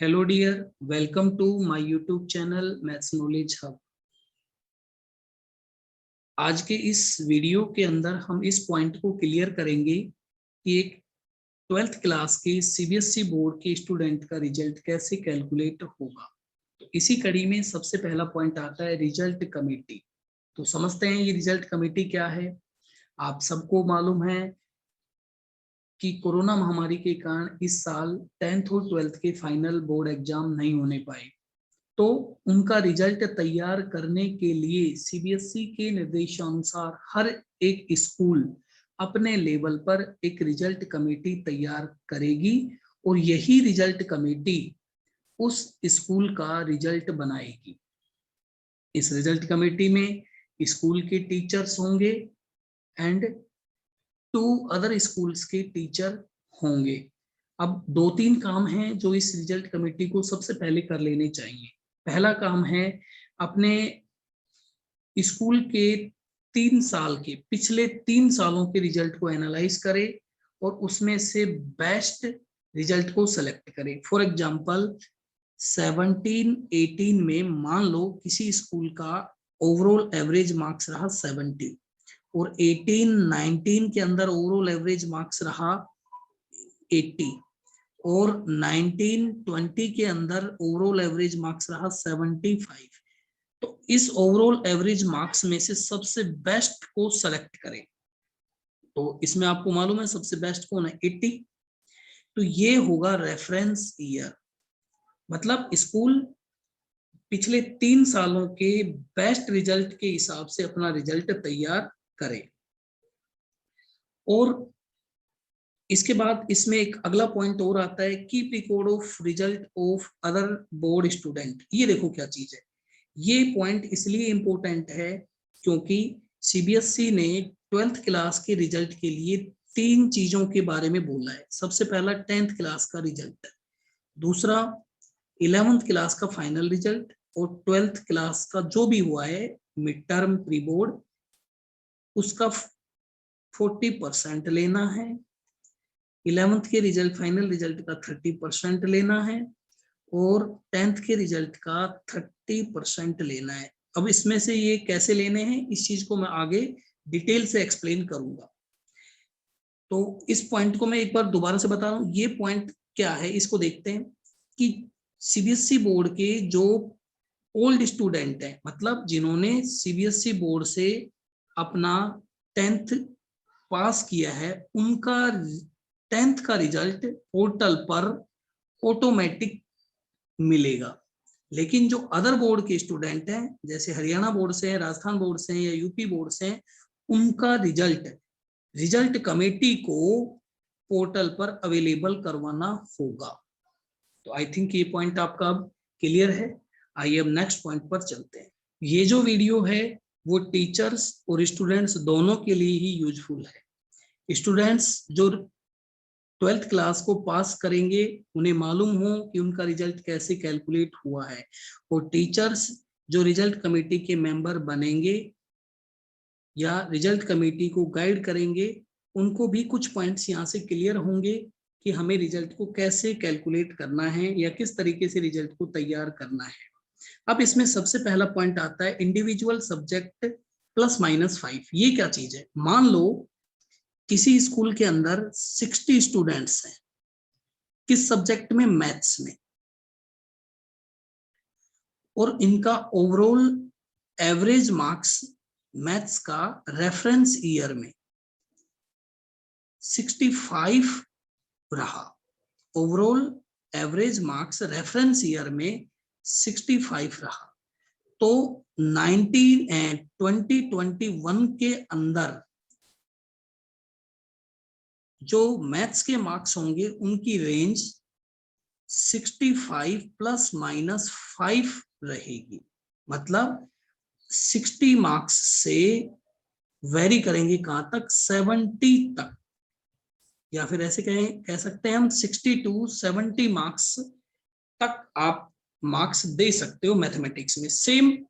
Hello dear, welcome to my YouTube channel maths knowledge hub. आज के इस video के अंदर हम इस पॉइंट को क्लियर करेंगे कि एक 12th क्लास के सीबीएसई बोर्ड के स्टूडेंट का रिजल्ट कैसे कैलकुलेट होगा। तो इसी कड़ी में सबसे पहला पॉइंट आता है रिजल्ट कमेटी। तो समझते हैं ये रिजल्ट कमेटी क्या है। आप सबको मालूम है कि कोरोना महामारी के कारण इस साल 10th और 12th के फाइनल बोर्ड एग्जाम नहीं होने पाए, तो उनका रिजल्ट तैयार करने के लिए सीबीएसई के निर्देशानुसार हर एक स्कूल अपने लेवल पर एक रिजल्ट कमेटी तैयार करेगी और यही रिजल्ट कमेटी उस स्कूल का रिजल्ट बनाएगी। इस रिजल्ट कमेटी में स्कूल के टीचर्स होंगे एंड 2 अदर स्कूल्स के टीचर होंगे। अब 2-3 काम हैं जो इस रिजल्ट कमेटी को सबसे पहले कर लेने चाहिए। पहला काम है अपने स्कूल के 3 साल के पिछले 3 सालों के रिजल्ट को एनालाइज करे और उसमें से बेस्ट रिजल्ट को सेलेक्ट करे। फॉर एग्जांपल 17-18 में मान लो किसी स्कूल का ओवरऑल एवरेज मार्क्स रहा 70 और 18-19 के अंदर ओवरऑल एवरेज मार्क्स रहा 80 और 19-20 के अंदर ओवरऑल एवरेज मार्क्स रहा 75। तो इस ओवरऑल एवरेज मार्क्स में से सबसे बेस्ट को सेलेक्ट करें। तो इसमें आपको मालूम है सबसे बेस्ट कौन है, 80। तो ये होगा रेफरेंस ईयर, मतलब स्कूल पिछले 3 सालों के बेस्ट रिजल्ट के हिसाब से अपना रिजल्ट तैयार करे। और इसके बाद इसमें एक अगला पॉइंट और आता है keep record of result of other board student. ये देखो क्या चीज है, ये पॉइंट इसलिए इंपॉर्टेंट है क्योंकि सीबीएसई ने 12th क्लास के रिजल्ट के लिए 3 चीजों के बारे में बोला है। सबसे पहला 10th क्लास का रिजल्ट, दूसरा 11th क्लास का फाइनल रिजल्ट और 12th क्लास का जो भी हुआ है मिड टर्म प्री बोर्ड उसका 40% लेना है। 11th के रिजल्ट फाइनल रिजल्ट का 30% लेना है और 10th के रिजल्ट का 30% लेना है। अब इसमें से ये कैसे लेने हैं इस चीज को मैं आगे डिटेल से एक्सप्लेन करूंगा। तो इस पॉइंट को मैं एक बार दोबारा से बता रहा हूं, ये पॉइंट क्या है इसको देखते हैं कि सीबीएसई बोर्ड के जो ओल्ड स्टूडेंट हैं, मतलब जिन्होंने सीबीएसई बोर्ड से अपना 10th पास किया है, उनका 10th का रिजल्ट पोर्टल पर ऑटोमेटिक मिलेगा। लेकिन जो अदर बोर्ड के स्टूडेंट हैं जैसे हरियाणा बोर्ड से हैं, राजस्थान बोर्ड से हैं या यूपी बोर्ड से हैं, उनका रिजल्ट कमेटी को पोर्टल पर अवेलेबल करवाना होगा। तो आई थिंक ये पॉइंट आपका अब क्लियर है। आइए अब नेक्स्ट पॉइंट पर चलते हैं। ये जो वीडियो है वो टीचर्स और स्टूडेंट्स दोनों के लिए ही यूजफुल है। स्टूडेंट्स जो 12th क्लास को पास करेंगे उन्हें मालूम हो कि उनका रिजल्ट कैसे कैलकुलेट हुआ है, और टीचर्स जो रिजल्ट कमेटी के मेंबर बनेंगे या रिजल्ट कमेटी को गाइड करेंगे उनको भी कुछ पॉइंट्स यहाँ से क्लियर होंगे कि हमें रिजल्ट को कैसे कैलकुलेट करना है या किस तरीके से रिजल्ट को तैयार करना है। अब इसमें सबसे पहला पॉइंट आता है इंडिविजुअल सब्जेक्ट +-5। ये क्या चीज है, मान लो किसी स्कूल के अंदर 60 स्टूडेंट्स हैं, किस सब्जेक्ट में, मैथ्स में, और इनका ओवरऑल एवरेज मार्क्स मैथ्स का रेफरेंस ईयर में 65 रहा। Overall average marks reference year में 65 रहा। तो 2021 के अंदर जो मैथ्स के मार्क्स होंगे उनकी रेंज 65 +-5 रहेगी। मतलब 60 मार्क्स से वेरी करेंगे कहां तक, 70 तक, या फिर ऐसे कह सकते हैं हम 60-70 मार्क्स तक आप मार्क्स दे सकते हो मैथमेटिक्स में। सेम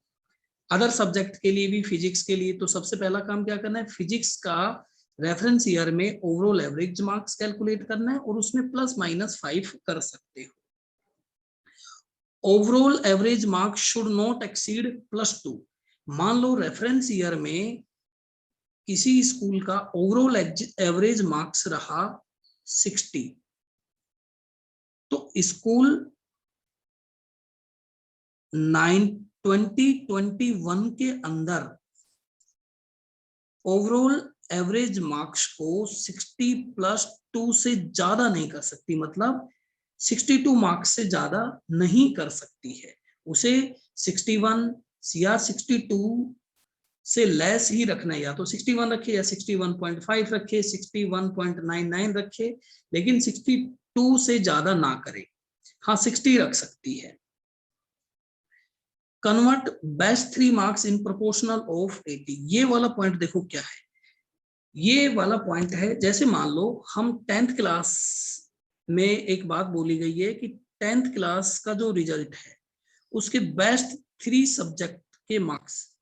अदर सब्जेक्ट के लिए भी, फिजिक्स के लिए, तो सबसे पहला काम क्या करना है, फिजिक्स का रेफरेंस ईयर में ओवरऑल एवरेज मार्क्स कैलकुलेट करना है और उसमें +-5 कर सकते हो। Overall average marks should not exceed +2। मान लो रेफरेंस ईयर में किसी स्कूल का ओवरऑल एवरेज मार्क्स रहा 60, तो स्कूल 2021 के अंदर ओवरऑल एवरेज मार्क्स को 60+2 से ज्यादा नहीं कर सकती, मतलब 62 मार्क्स से ज्यादा नहीं कर सकती है। उसे 61 या 62 से लेस ही रखना है, या तो 61 रखे या 61.5 रखे, 61.99 रखे, लेकिन 62 से ज्यादा ना करे। हाँ 60 रख सकती है। Convert best 3 marks in proportional of 80। ये वाला पॉइंट देखो क्या है, ये वाला पॉइंट है, जैसे मान लो हम 10th क्लास में एक बात बोली गई है कि 10th क्लास का जो रिजल्ट है उसके बेस्ट 3 सब्जेक्ट के मार्क्स,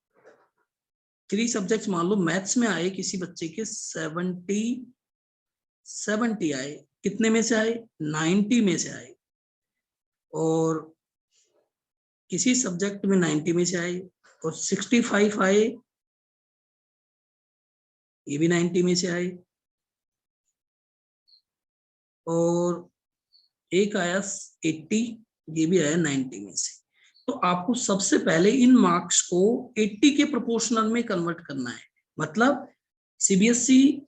3 सब्जेक्ट मान लो मैथ्स में आए किसी बच्चे के 70 आए, कितने में से आए, 90 में से आए, और किसी सब्जेक्ट में 90 में से आए, और 65 आए, ये भी 90 में से आए, और एक आया 80, ये भी आया 90 में से। तो आपको सबसे पहले इन मार्क्स को 80 के प्रोपोर्शनल में कन्वर्ट करना है। मतलब सीबीएसई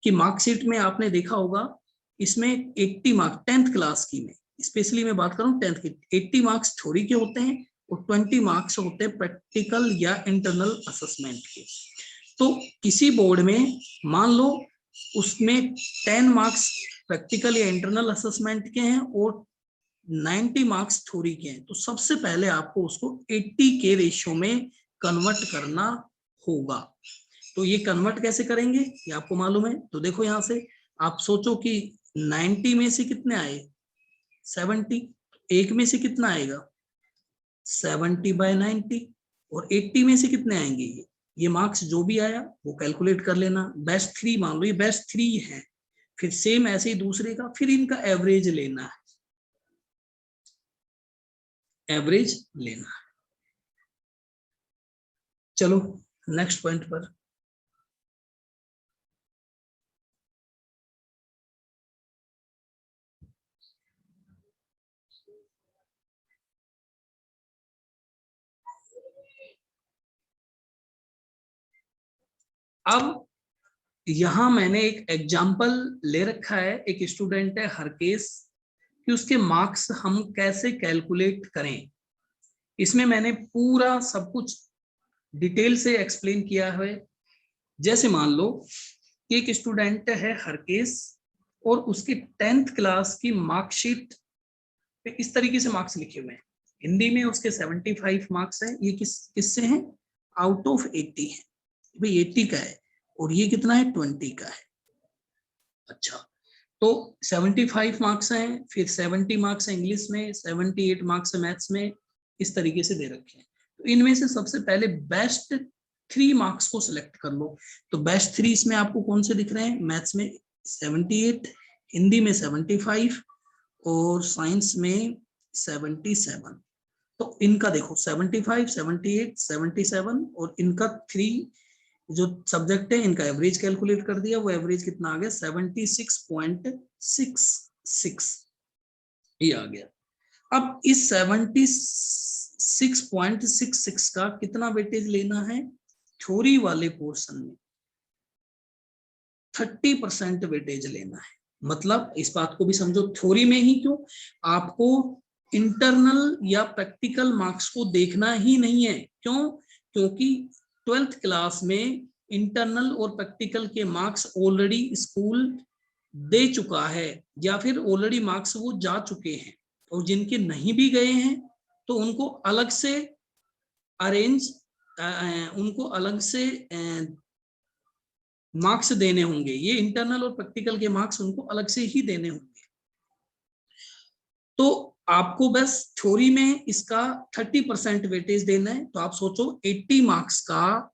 की मार्कशीट में आपने देखा होगा, इसमें 80 मार्क्स 10th क्लास की में स्पेशली मैं बात करूं 10th की, 80 मार्क्स थ्योरी के होते हैं और 20 मार्क्स होते हैं प्रैक्टिकल या इंटरनल असेसमेंट के। तो किसी बोर्ड में मान लो उसमें 10 मार्क्स प्रैक्टिकल या इंटरनल असेसमेंट के हैं और 90 मार्क्स थ्योरी के हैं, तो सबसे पहले आपको उसको 80 के रेशियो में कन्वर्ट करना होगा। तो ये कन्वर्ट कैसे करेंगे ये आपको मालूम है। तो देखो यहां से आप सोचो कि 90 में से कितने आए 70, एक में से कितना आएगा 70/90, और 80 में से कितने आएंगे ये मार्क्स जो भी आया वो कैलकुलेट कर लेना। बेस्ट 3 मान लो ये बेस्ट 3 है, फिर सेम ऐसे ही दूसरे का, फिर इनका एवरेज लेना है, एवरेज लेना है। चलो नेक्स्ट पॉइंट पर। अब यहां मैंने एक एग्जाम्पल ले रखा है, एक स्टूडेंट है हरकेश, कि उसके मार्क्स हम कैसे कैलकुलेट करें। इसमें मैंने पूरा सब कुछ डिटेल से एक्सप्लेन किया है। जैसे मान लो एक स्टूडेंट है हरकेश और उसकी 10th क्लास की मार्कशीट पे इस तरीके से मार्क्स लिखे हुए हैं। हिंदी में उसके 75 मार्क्स है, ये किससे हैं, आउट ऑफ 80 है, भाई 80 का है, और ये कितना है 20 का है। अच्छा, तो 75 मार्क्स हैं, फिर 70 मार्क्स है इंग्लिश में, 78 मार्क्स है मैथ्स में, इस तरीके से दे रखे हैं। तो इनमें से सबसे पहले बेस्ट 3 मार्क्स को सिलेक्ट कर लो। तो बेस्ट 3 इसमें आपको कौन से दिख रहे हैं, मैथ्स में 78, हिंदी में 75 और साइंस में 77। तो इनका देखो 75, 78, 77 और इनका 3 जो सब्जेक्ट है इनका एवरेज कैलकुलेट कर दिया। वो एवरेज कितना आ गया 76.66, ये आ गया। अब इस 76.66 का कितना वेटेज लेना है, थ्योरी वाले पोर्शन में 30% वेटेज लेना है। मतलब इस बात को भी समझो, थ्योरी में ही क्यों, आपको इंटरनल या प्रैक्टिकल मार्क्स को देखना ही नहीं है। क्यों, क्योंकि 12th क्लास में इंटरनल और प्रैक्टिकल के मार्क्स ऑलरेडी स्कूल दे चुका है, या फिर ऑलरेडी मार्क्स वो जा चुके हैं, और जिनके नहीं भी गए हैं तो उनको अलग से अरेंज, उनको अलग से मार्क्स देने होंगे। ये इंटरनल और प्रैक्टिकल के मार्क्स उनको अलग से ही देने होंगे। तो आपको बस थ्योरी में इसका 30% वेटेज देना है। तो आप सोचो 80 मार्क्स का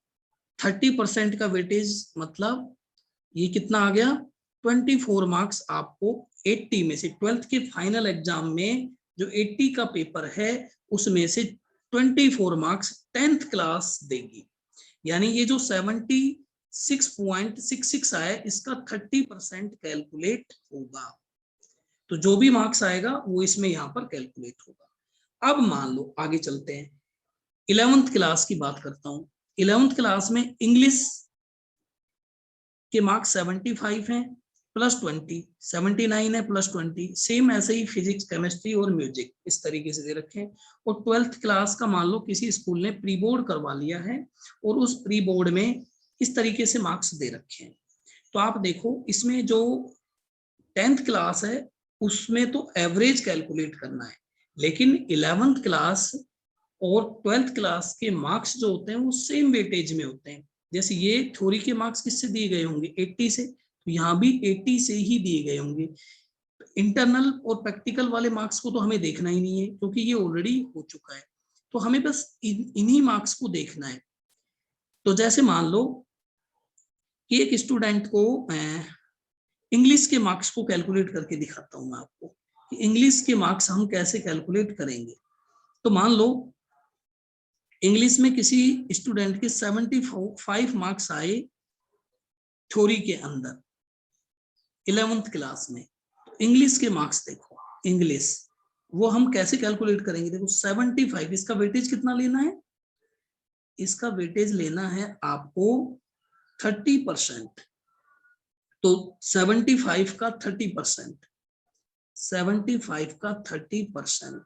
30% का वेटेज, मतलब ये कितना आ गया 24 मार्क्स आपको 80 में से 12th के फाइनल एग्जाम में जो 80 का पेपर है उसमें से 24 मार्क्स 10th क्लास देगी, यानी ये जो 76.66 आया इसका 30% कैलकुलेट होगा। तो जो भी मार्क्स आएगा वो इसमें यहाँ पर कैलकुलेट होगा। अब मान लो आगे चलते हैं, 11th क्लास की बात करता हूँ। 11th क्लास में इंग्लिश के मार्क्स 75 हैं प्लस 20, 79 है प्लस 20, सेम ऐसे ही फिजिक्स, केमिस्ट्री और म्यूजिक इस तरीके से दे रखे हैं। और 12th क्लास का मान लो किसी स्कूल ने प्री बोर्ड करवा लिया है और उस प्री बोर्ड में इस तरीके से मार्क्स दे रखे हैं। तो आप देखो इसमें जो 10th क्लास है उसमें तो एवरेज कैलकुलेट करना है, लेकिन 11th क्लास और 12th क्लास के मार्क्स जो होते हैं वो सेम वेटेज में होते हैं। जैसे ये थ्योरी के मार्क्स किससे दिए गए होंगे, 80 से, तो यहाँ भी 80 से ही दिए गए होंगे। इंटरनल और प्रैक्टिकल वाले मार्क्स को तो हमें देखना ही नहीं है क्योंकि ये ऑलरेडी हो चुका है, तो हमें बस इन्हीं मार्क्स को देखना है। तो जैसे मान लो कि एक स्टूडेंट को इंग्लिश के मार्क्स को कैलकुलेट करके दिखाता हूं मैं आपको कि इंग्लिश के मार्क्स हम कैसे कैलकुलेट करेंगे। तो मान लो इंग्लिश में किसी स्टूडेंट के 75 मार्क्स आए थ्योरी के अंदर 11th क्लास में। इंग्लिश के मार्क्स देखो, इंग्लिश वो हम कैसे कैलकुलेट करेंगे, देखो 75, इसका वेटेज कितना लेना है, इसका वेटेज लेना है आपको 30%। तो 75 का 30%, 75 का 30%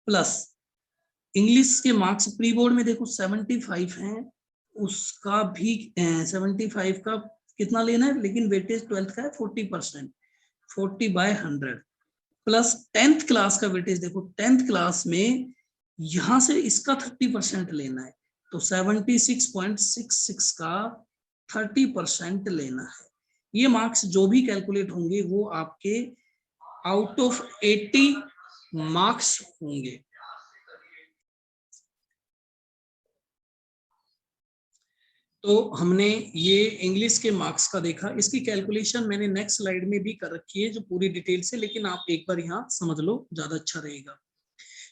प्लस इंग्लिश के मार्क्स प्री बोर्ड में देखो 75 हैं, उसका भी 75 का कितना लेना है, लेकिन वेटेज 12th का है 40%, 40/100 प्लस 10th क्लास का वेटेज देखो 10th क्लास में यहां से इसका 30% लेना है, तो 76.66 का 30% लेना है। ये मार्क्स जो भी कैलकुलेट होंगे वो आपके आउट ऑफ 80 मार्क्स होंगे। तो हमने ये इंग्लिश के मार्क्स का देखा, इसकी कैलकुलेशन मैंने नेक्स्ट स्लाइड में भी कर रखी है जो पूरी डिटेल से, लेकिन आप एक बार यहाँ समझ लो ज्यादा अच्छा रहेगा।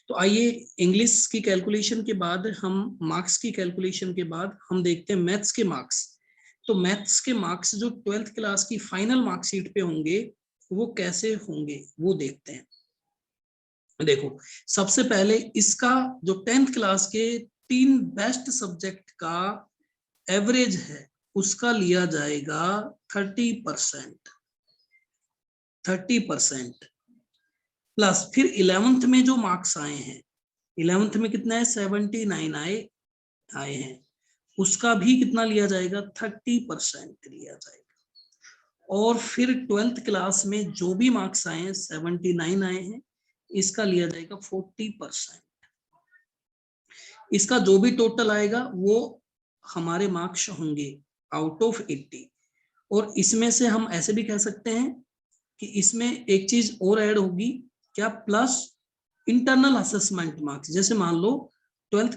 तो आइए इंग्लिश की कैलकुलेशन के बाद हम मार्क्स की कैलकुलेशन के बाद हम देखते हैं मैथ्स के मार्क्स। तो मैथ्स के मार्क्स जो 12th क्लास की फाइनल मार्कशीट पे होंगे वो कैसे होंगे वो देखते हैं। देखो सबसे पहले इसका जो 10th क्लास के 3 बेस्ट सब्जेक्ट का एवरेज है उसका लिया जाएगा 30%, 30% प्लस फिर 11th में जो मार्क्स आए हैं, 11th में कितना है 79 आए हैं, उसका भी कितना लिया जाएगा 30% लिया जाएगा। और फिर 12th क्लास में जो भी मार्क्स आए हैं 79 आए हैं, इसका लिया जाएगा 40%। इसका जो भी टोटल आएगा वो हमारे मार्क्स होंगे आउट ऑफ 80। और इसमें से हम ऐसे भी कह सकते हैं कि इसमें एक चीज और ऐड होगी क्या, प्लस इंटरनल असेसमेंट मार्क्स। जैसे मान लो 12th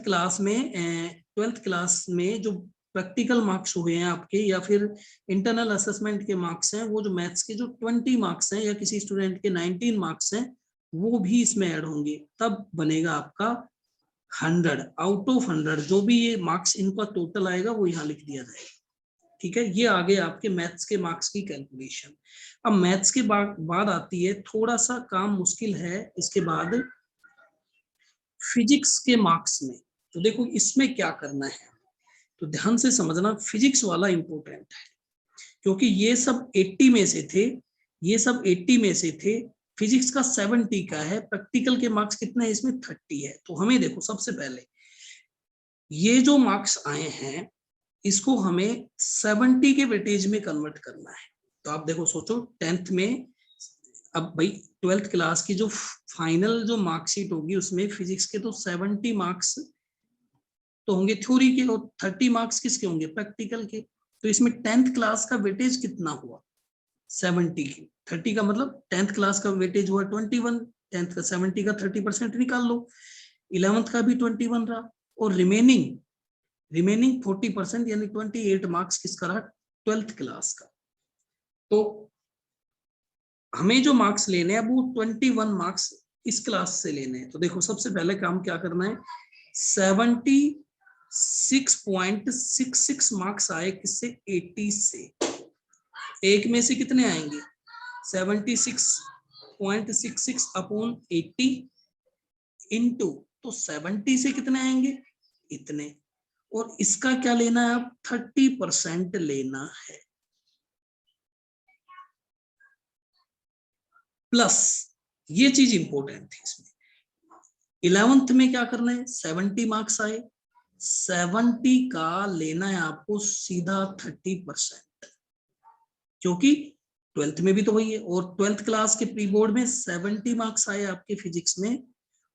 क्लास में जो प्रैक्टिकल मार्क्स हुए हैं आपके या फिर इंटरनल असेसमेंट के मार्क्स हैं, वो जो मैथ्स के जो 20 मार्क्स हैं या किसी स्टूडेंट के 19 मार्क्स हैं वो भी इसमें ऐड होंगे, तब बनेगा आपका 100 आउट ऑफ 100। जो भी ये मार्क्स इनका टोटल आएगा वो यहाँ लिख दिया जाएगा। ठीक है, ये आगे आपके मैथ्स के मार्क्स की कैलकुलेशन। अब मैथ्स के बाद आती है थोड़ा सा काम मुश्किल है इसके बाद फिजिक्स के मार्क्स में। तो देखो इसमें क्या करना है, तो ध्यान से समझना, फिजिक्स वाला इंपॉर्टेंट है क्योंकि ये सब 80 में से थे, ये सब 80 में से थे। फिजिक्स का 70 का है, प्रैक्टिकल के मार्क्स कितने हैं इसमें 30 है। तो हमें देखो सबसे पहले ये जो मार्क्स आए हैं इसको हमें 70 के वेटेज में कन्वर्ट करना है। तो आप देखो सोचो 10th में, अब भाई 12th क्लास की जो फाइनल जो मार्कशीट होगी उसमें फिजिक्स के तो 70 मार्क्स तो होंगे थ्योरी के और 30 मार्क्स किसके होंगे, प्रैक्टिकल के। तो इसमें 10th क्लास का वेटेज कितना हुआ 70 की, 30 का मतलब 10th क्लास का वेटेज हुआ 21, 10th का 70 का 30% निकाल लो, 11th का भी 21 रहा और रिमेनिंग 40% यानी 28 मार्क्स किसका रहा, 12th क्लास का। तो हमें जो मार्क्स लेने हैं वो 21 मार्क्स इस क्लास से लेने हैं। तो देखो सबसे पहले काम क्या करना है, 76.66 मार्क्स आए किससे, 80 से। एक में से कितने आएंगे, 76.66 अपॉन 80 इंटू, तो 70 से कितने आएंगे, इतने। और इसका क्या लेना है, आप 30% लेना है, प्लस ये चीज इंपॉर्टेंट थी इसमें, 11th में क्या करना है, 70 मार्क्स आए, 70 का लेना है आपको सीधा 30%, क्योंकि 12th में भी तो वही है। और 12th क्लास के प्री बोर्ड में 70 मार्क्स आए आपके फिजिक्स में,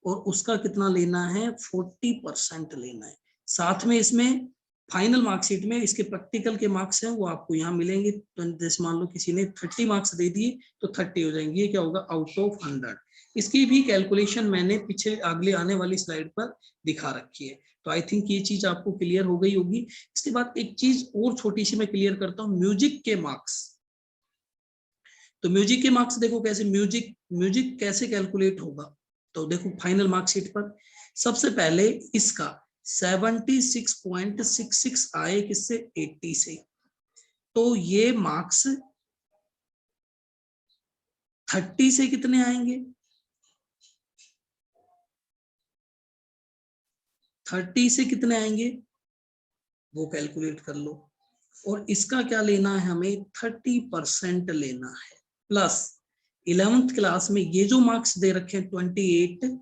और उसका कितना लेना है, 40% लेना है। साथ में इसमें फाइनल मार्कशीट में इसके प्रैक्टिकल के मार्क्स हैं वो आपको यहाँ मिलेंगे। जैसे मान लो किसी ने 30 मार्क्स दे दिए तो 30 हो जाएंगे, ये क्या होगा, आउट ऑफ 100। इसकी भी कैलकुलेशन मैंने पीछे अगले आने वाली स्लाइड पर दिखा रखी है। तो आई थिंक ये चीज आपको क्लियर हो गई होगी। इसके बाद एक चीज और छोटी सी मैं क्लियर करता हूँ, म्यूजिक के मार्क्स। तो म्यूजिक के मार्क्स देखो कैसे, म्यूजिक कैसे कैलकुलेट होगा, तो देखो फाइनल मार्कशीट पर सबसे पहले इसका 76.66 आए किससे, 80 से, तो ये मार्क्स 30 से कितने आएंगे, 30 से कितने आएंगे वो कैलकुलेट कर लो। और इसका क्या लेना है हमें, 30% लेना है, प्लस 11th क्लास में ये जो मार्क्स दे रखे हैं 28,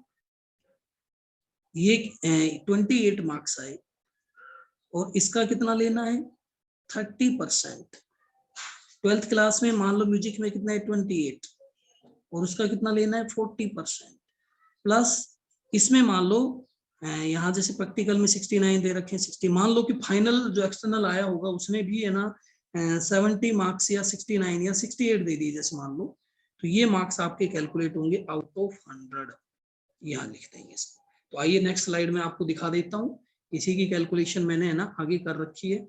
ये 28 मार्क्स आए, और इसका कितना लेना है, 30%। 12th क्लास में मान लो म्यूजिक में कितना है, 28, और उसका कितना लेना है, 40%, प्लस इसमें मान लो यहाँ जैसे प्रैक्टिकल में 69 दे रखे हैं, 60, मान लो कि फाइनल जो एक्सटर्नल आया होगा उसने भी है ना 70 मार्क्स या 69 या 68 दे दी जैसे मान लो, तो ये मार्क्स आपके कैलकुलेट होंगे आउट ऑफ 100, यहाँ लिख देंगे इसको। तो आइए नेक्स्ट स्लाइड में आपको दिखा देता हूँ, इसी की कैलकुलेशन मैंने है ना आगे कर रखी है।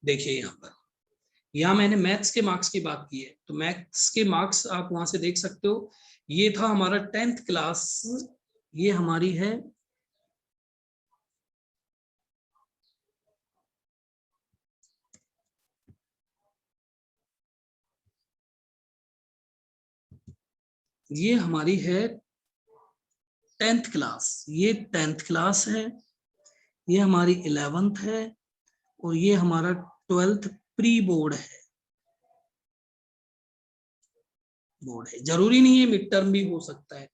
देखिए यहाँ पर, यहाँ मैंने मैथ्स के मार्क्स की बात की है, तो मैथ्स के मार्क्स आप वहां से देख सकते हो। ये था हमारा 10th क्लास, ये हमारी है ये हमारी है 10th क्लास, ये 10th क्लास है, ये हमारी 11th है, और ये हमारा 12th प्री बोर्ड है। जरूरी नहीं है मिड टर्म भी हो सकता है।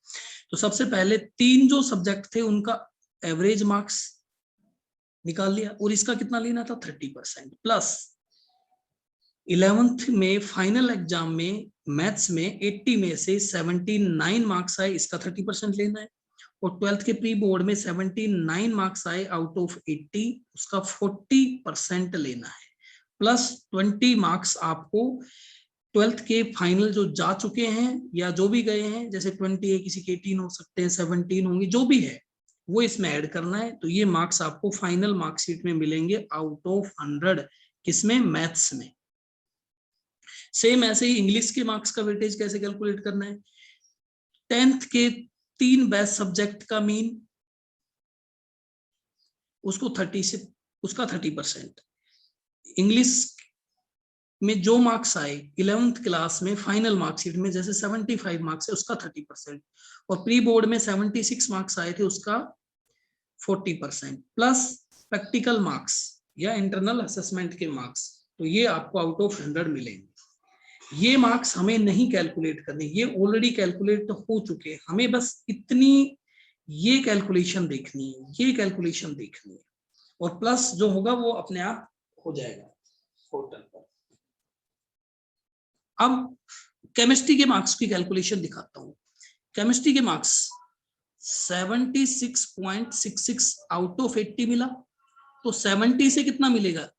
तो सबसे पहले 3 जो सब्जेक्ट थे उनका एवरेज मार्क्स निकाल लिया, और इसका कितना लेना था, 30%, प्लस 11th में फाइनल एग्जाम में मैथ्स में 80 में से 79 मार्क्स आए, इसका 30% लेना है। और 12th के प्री बोर्ड में 79 मार्क्स आए आउट ऑफ 80, उसका 40% लेना है, प्लस 20 मार्क्स आपको 12th के फाइनल जो जा चुके हैं या जो भी गए हैं, जैसे 20 है, किसी के 18 हो सकते हैं, 17 होंगे, जो भी है वो इसमें ऐड करना है। तो ये मार्क्स आपको फाइनल मार्कशीट में मिलेंगे आउट ऑफ 100, किसमें, मैथ्स में। सेम ऐसे ही इंग्लिश के मार्क्स का वेटेज कैसे कैलकुलेट करना है, 10th के 3 बेस्ट सब्जेक्ट का मीन, उसको 30 से, उसका 30%, इंग्लिश में जो मार्क्स आए 11th क्लास में फाइनल मार्कशीट में, जैसे 75 मार्क्स है उसका 30%, और प्री बोर्ड में 76 मार्क्स आए थे उसका 40%, प्लस प्रैक्टिकल मार्क्स या इंटरनल असेसमेंट के मार्क्स, तो ये आपको आउट ऑफ 100 मिलेंगे। ये मार्क्स हमें नहीं कैलकुलेट करने, ये ऑलरेडी कैलकुलेट हो चुके, हमें बस इतनी ये कैलकुलेशन देखनी है, ये कैलकुलेशन देखनी है, और प्लस जो होगा वो अपने आप हो जाएगा पोर्टल पर। अब केमिस्ट्री के मार्क्स की कैलकुलेशन दिखाता हूं। केमिस्ट्री के मार्क्स 76.66 आउट ऑफ 80 मिला, तो 70 से कितना मिलेगा,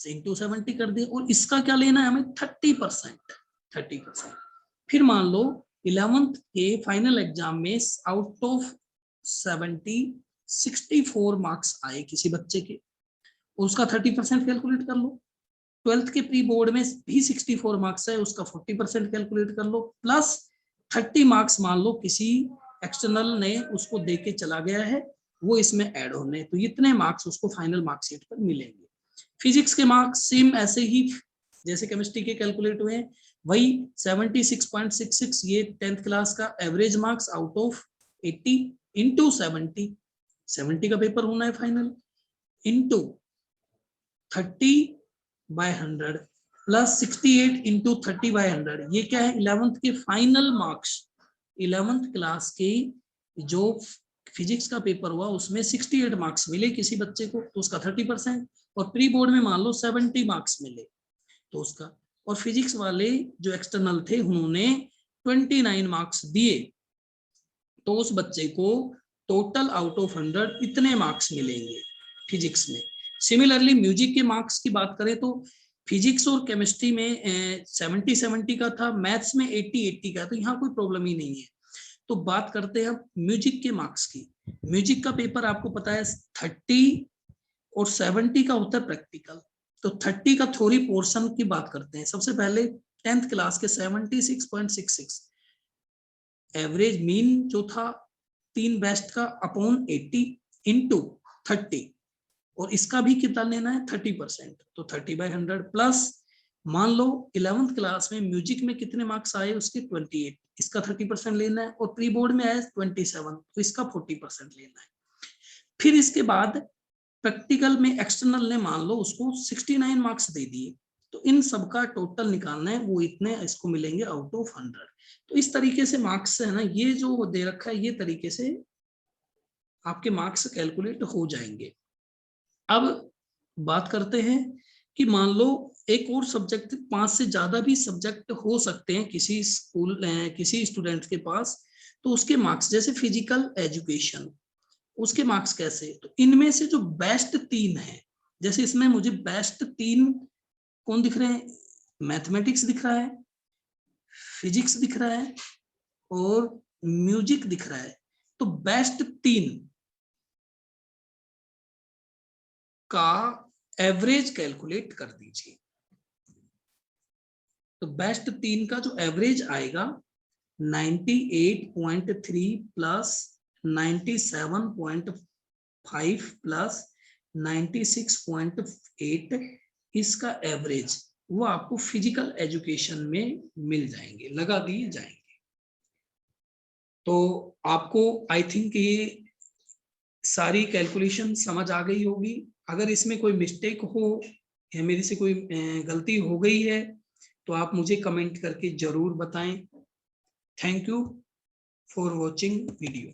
इंटू 70 कर दिया, और इसका क्या लेना है हमें, 30%। फिर मान लो 11th के फाइनल एग्जाम में आउट ऑफ 70 64 मार्क्स आए किसी बच्चे के, उसका 30% कैलकुलेट कर लो, 12th के प्री बोर्ड में भी 64 मार्क्स है, उसका 40% कैलकुलेट कर लो, प्लस 30 मार्क्स मान लो किसी एक्सटर्नल ने उसको दे के चला गया है, वो इसमें ऐड होने, तो इतने मार्क्स उसको फाइनल मार्कशीट पर मिलेंगे। फिजिक्स के मार्क्स सेम ऐसे ही जैसे केमिस्ट्री के कैलकुलेट हुए हैं, वही 76.66 ये 10th क्लास का average marks out of 80 into 70 का पेपर होना है फाइनल, इंटू 30/100 प्लस 68 इंटू 30/100, ये क्या है 11th के फाइनल मार्क्स। 11th क्लास के जो फिजिक्स का पेपर हुआ उसमें 68 मार्क्स मिले किसी बच्चे को, तो उसका 30%, और प्री बोर्ड में मान लो 70 मार्क्स मिले तो उसका, और फिजिक्स वाले जो एक्सटर्नल थे उन्होंने 29 मार्क्स दिए, तो उस बच्चे को टोटल आउट ऑफ 100 इतने मार्क्स मिलेंगे फिजिक्स में। सिमिलरली म्यूजिक के मार्क्स की बात करें तो फिजिक्स और केमिस्ट्री में 70 का था, मैथ्स में 80 का, तो यहाँ कोई प्रॉब्लम ही नहीं है। तो बात करते हैं म्यूजिक के मार्क्स की। म्यूजिक का पेपर आपको पता है 30 और 70 का होता है प्रैक्टिकल, तो 30 का थ्योरी पोर्शन की बात करते हैं। सबसे पहले 10th क्लास के 76.66 एवरेज मीन जो था 3 बेस्ट का अपॉन 80 इंटू 30, और इसका भी कितना लेना है 30%, तो 30/100 प्लस मान लो 11th क्लास में म्यूजिक में कितने मार्क्स आए उसके 28, इसका 30% लेना है, और प्री बोर्ड में आए 27, तो इसका 40% लेना है। फिर इसके बाद प्रैक्टिकल में एक्सटर्नल ने मान लो उसको 69 मार्क्स दे दिए, तो इन सबका टोटल निकालना है, वो इतने इसको मिलेंगे आउट ऑफ 100। तो इस तरीके से मार्क्स है ना, ये जो दे रखा है ये तरीके से आपके मार्क्स कैलकुलेट हो जाएंगे। अब बात करते हैं कि मान लो एक और सब्जेक्ट, 5 से ज्यादा भी सब्जेक्ट हो सकते हैं किसी स्कूल किसी स्टूडेंट के पास, तो उसके मार्क्स जैसे फिजिकल एजुकेशन, उसके मार्क्स कैसे, तो इनमें से जो बेस्ट 3 है, जैसे इसमें मुझे बेस्ट 3 कौन दिख रहे हैं, मैथमेटिक्स दिख रहा है, फिजिक्स दिख रहा है और म्यूजिक दिख रहा है, तो बेस्ट 3 का एवरेज कैलकुलेट कर दीजिए। तो बेस्ट 3 का जो एवरेज आएगा 98.3 प्लस 97.5 प्लस 96.8, इसका एवरेज वो आपको फिजिकल एजुकेशन में मिल जाएंगे, लगा दिए जाएंगे। तो आपको आई थिंक ये सारी कैलकुलेशन समझ आ गई होगी। अगर इसमें कोई मिस्टेक हो या मेरी से कोई गलती हो गई है तो आप मुझे कमेंट करके जरूर बताएं। Thank you for watching video.